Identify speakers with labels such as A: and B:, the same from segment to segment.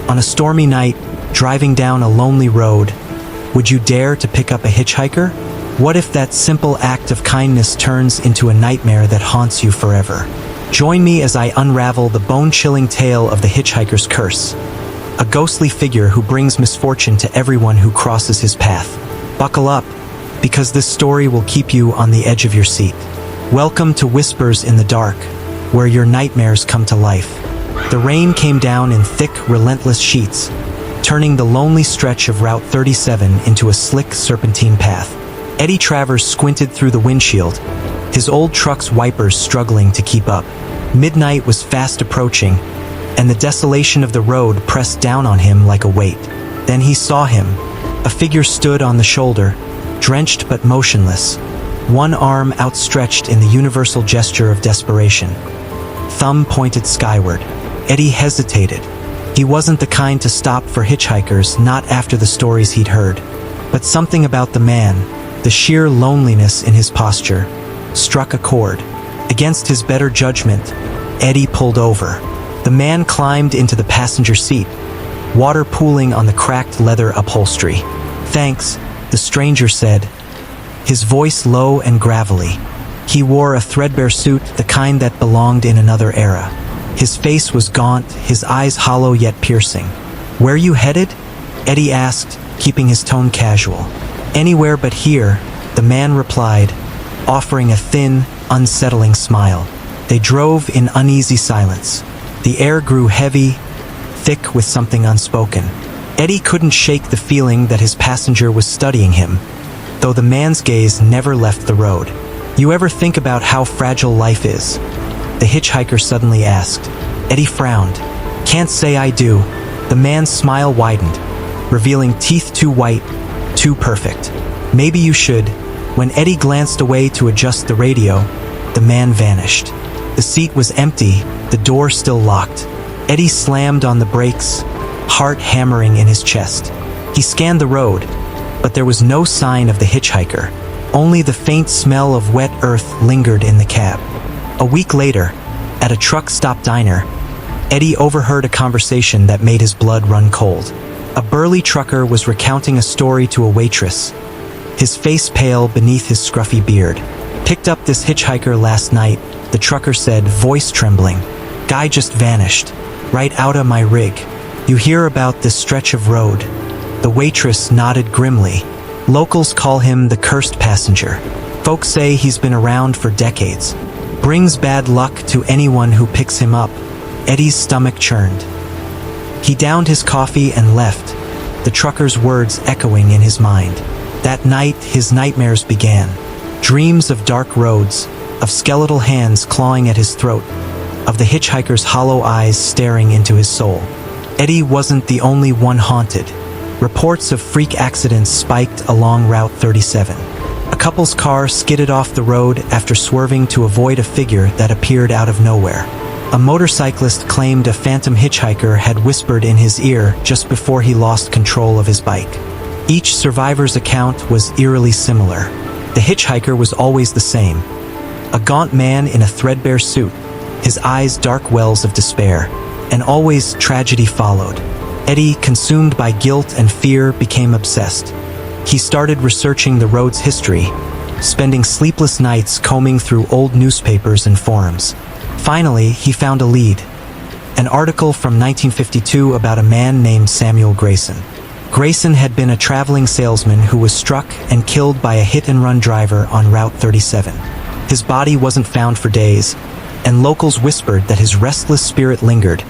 A: On a stormy night, driving down a lonely road, would you dare to pick up a hitchhiker? What if that simple act of kindness turns into a nightmare that haunts you forever? Join me as I unravel the bone-chilling tale of the hitchhiker's curse, a ghostly figure who brings misfortune to everyone who crosses his path. Buckle up, because this story will keep you on the edge of your seat. Welcome to Whispers in the Dark, where your nightmares come to life. The rain came down in thick, relentless sheets, turning the lonely stretch of Route 37 into a slick, serpentine path. Eddie Travers squinted through the windshield, his old truck's wipers struggling to keep up. Midnight was fast approaching, and the desolation of the road pressed down on him like a weight. Then he saw him. A figure stood on the shoulder, drenched but motionless, one arm outstretched in the universal gesture of desperation. Thumb pointed skyward. Eddie hesitated. He wasn't the kind to stop for hitchhikers, not after the stories he'd heard. But something about the man, the sheer loneliness in his posture, struck a chord. Against his better judgment, Eddie pulled over. The man climbed into the passenger seat, water pooling on the cracked leather upholstery. "Thanks," the stranger said, his voice low and gravelly. He wore a threadbare suit, the kind that belonged in another era. His face was gaunt, his eyes hollow yet piercing. "Where you headed?" Eddie asked, keeping his tone casual. "Anywhere but here," the man replied, offering a thin, unsettling smile. They drove in uneasy silence. The air grew heavy, thick with something unspoken. Eddie couldn't shake the feeling that his passenger was studying him, though the man's gaze never left the road. "You ever think about how fragile life is?" the hitchhiker suddenly asked. Eddie frowned. "Can't say I do." The man's smile widened, revealing teeth too white, too perfect. "Maybe you should." When Eddie glanced away to adjust the radio, the man vanished. The seat was empty, the door still locked. Eddie slammed on the brakes, heart hammering in his chest. He scanned the road, but there was no sign of the hitchhiker. Only the faint smell of wet earth lingered in the cab. A week later, at a truck stop diner, Eddie overheard a conversation that made his blood run cold. A burly trucker was recounting a story to a waitress, his face pale beneath his scruffy beard. "Picked up this hitchhiker last night," the trucker said, voice trembling. "Guy just vanished, right outta my rig. You hear about this stretch of road?" The waitress nodded grimly. "Locals call him the cursed passenger. Folks say he's been around for decades. Brings bad luck to anyone who picks him up." Eddie's stomach churned. He downed his coffee and left, the trucker's words echoing in his mind. That night, his nightmares began. Dreams of dark roads, of skeletal hands clawing at his throat, of the hitchhiker's hollow eyes staring into his soul. Eddie wasn't the only one haunted. Reports of freak accidents spiked along Route 37. A couple's car skidded off the road after swerving to avoid a figure that appeared out of nowhere. A motorcyclist claimed a phantom hitchhiker had whispered in his ear just before he lost control of his bike. Each survivor's account was eerily similar. The hitchhiker was always the same. A gaunt man in a threadbare suit, his eyes dark wells of despair, and always tragedy followed. Eddie, consumed by guilt and fear, became obsessed. He started researching the road's history, spending sleepless nights combing through old newspapers and forums. Finally, he found a lead. An article from 1952 about a man named Samuel Grayson. Grayson had been a traveling salesman who was struck and killed by a hit-and-run driver on Route 37. His body wasn't found for days, and locals whispered that his restless spirit lingered,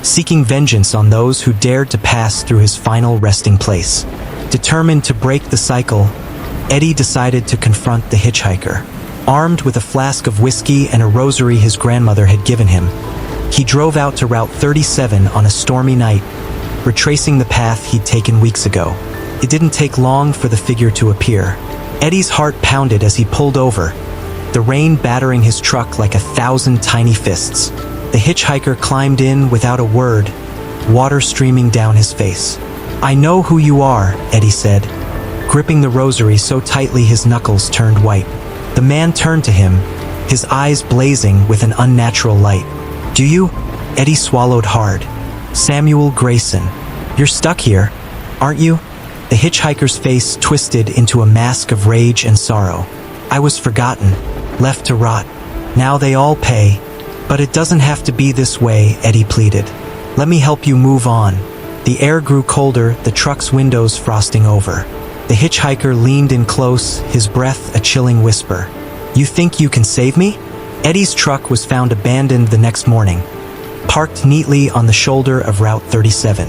A: seeking vengeance on those who dared to pass through his final resting place. Determined to break the cycle, Eddie decided to confront the hitchhiker. Armed with a flask of whiskey and a rosary his grandmother had given him, he drove out to Route 37 on a stormy night, retracing the path he'd taken weeks ago. It didn't take long for the figure to appear. Eddie's heart pounded as he pulled over, the rain battering his truck like 1,000 tiny fists. The hitchhiker climbed in without a word, water streaming down his face. "I know who you are," Eddie said, gripping the rosary so tightly his knuckles turned white. The man turned to him, his eyes blazing with an unnatural light. "Do you?" Eddie swallowed hard. Samuel Grayson. You're stuck here, aren't you? The hitchhiker's face twisted into a mask of rage and sorrow. I was forgotten, left to rot. Now they all pay. But it doesn't have to be this way, Eddie pleaded. Let me help you move on. The air grew colder, the truck's windows frosting over. The hitchhiker leaned in close, his breath a chilling whisper. You think you can save me? Eddie's truck was found abandoned the next morning, parked neatly on the shoulder of Route 37.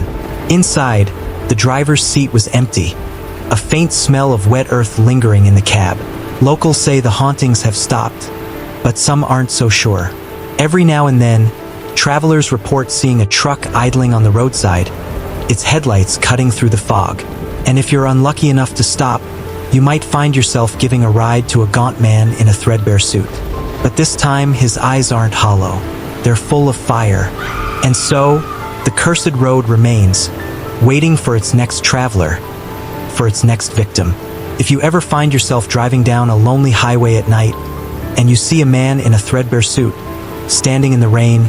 A: Inside, the driver's seat was empty, a faint smell of wet earth lingering in the cab. Locals say the hauntings have stopped, but some aren't so sure. Every now and then, travelers report seeing a truck idling on the roadside, its headlights cutting through the fog. And if you're unlucky enough to stop, you might find yourself giving a ride to a gaunt man in a threadbare suit. But this time, his eyes aren't hollow. They're full of fire. And so, the cursed road remains, waiting for its next traveler, for its next victim. If you ever find yourself driving down a lonely highway at night, and you see a man in a threadbare suit, standing in the rain,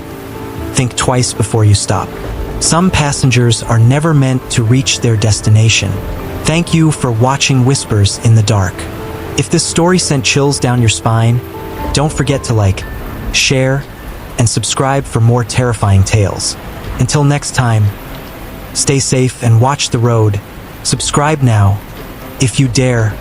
A: think twice before you stop. Some passengers are never meant to reach their destination. Thank you for watching Whispers in the Dark. If this story sent chills down your spine, don't forget to like, share, and subscribe for more terrifying tales. Until next time, stay safe and watch the road. Subscribe now, if you dare.